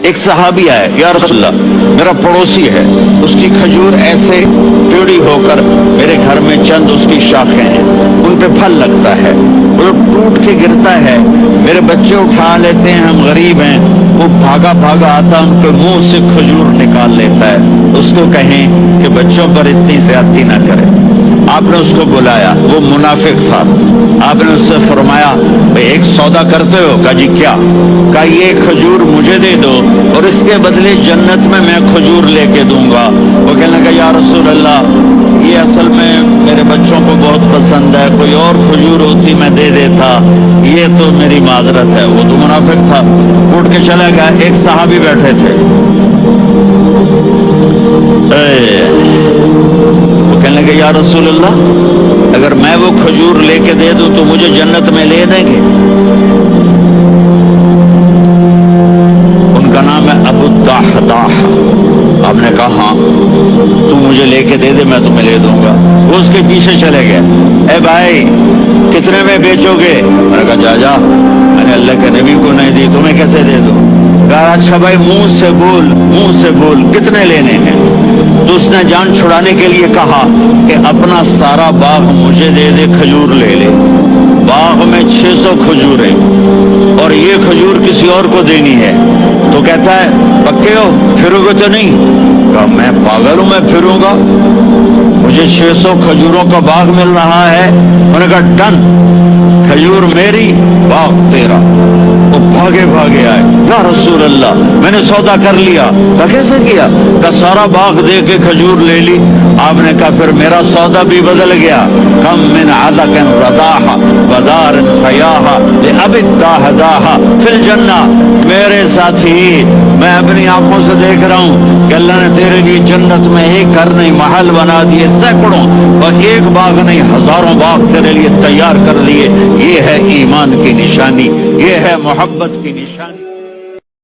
ایک صحابی آئے، یا رسول اللہ میرا پڑوسی ہے، اس کی کھجور ایسے ٹیڑھی ہو کر میرے گھر میں چند اس کی شاخیں ہیں، ان پہ پھل لگتا ہے، وہ ٹوٹ کے گرتا ہے، میرے بچے اٹھا لیتے ہیں، ہم غریب ہیں، وہ بھاگا بھاگا آتا ان کے منہ سے کھجور نکال لیتا ہے، اس کو کہیں کہ بچوں پر اتنی زیادتی نہ کرے۔ آپ نے اس کو بلایا، وہ منافق تھا، آپ نے اس سے فرمایا بھئی ایک سودا کرتے ہو؟ کہا جی کیا؟ کہا یہ کھجور مجھے دے دو اور اس کے بدلے جنت میں کھجور لے کے دوں گا۔ وہ کہنے لگا یا رسول اللہ یہ اصل میں میرے بچوں کو بہت پسند ہے، کوئی اور کھجور ہوتی میں دے دیتا، یہ تو میری معذرت ہے۔ وہ تو منافق تھا، اٹھ کے چلا گیا۔ ایک صحابی بیٹھے تھے، وہ کہنے لگے یا رسول اللہ اگر میں وہ کھجور لے کے دے دوں تو مجھے جنت میں لے دیں گے؟ ان کا نام ہے ابو الدحداح۔ آپ نے کہا ہاں تو مجھے لے کے دے دے، میں تمہیں لے دوں گا۔ وہ اس کے پیچھے چلے گئے، اے بھائی کتنے میں بیچو گے؟ میں نے کہا جا میں نے اللہ کے نبی کو نہیں دی، تمہیں کیسے دے دوں؟ کہا اچھا بھائی منہ سے بول کتنے لینے ہیں؟ تو اس نے جان چھڑانے کے لیے کہا کہ اپنا سارا باغ مجھے دے دے، کھجور لے لے۔ باغ میں 600 کھجور ہیں اور یہ کھجور کسی اور کو دینی ہے۔ تو کہتا ہے پکے ہو، پھرو گے تو نہیں؟ کہا میں پاگل ہوں، میں پھروں گا؟ مجھے 600 کھجوروں کا باغ مل رہا ہے۔ انہوں نے کہا ڈن، کھجور میری، باغ تیرا۔ وہ بھاگے بھاگے آئے، یا رسول اللہ میں نے سودا کر لیا۔ کہا کیسے کیا؟ کہا سارا باغ دے کے کھجور لے لی۔ آپ نے کہا پھر میرا سودا بھی بدل گیا۔ کم من عدق رداح ودار فیاح لأب الدحداح فی الجنہ۔ میرے ساتھی میں اپنی آنکھوں سے دیکھ رہا ہوں کہ اللہ نے تیرے لیے جنت میں ایک گھر نہیں محل بنا دیے، سینکڑوں، اور ایک باغ نہیں ہزاروں باغ تیرے لیے تیار کر لیے۔ یہ ہے ایمان کی نشانی، یہ ہے محبت کی نشانی۔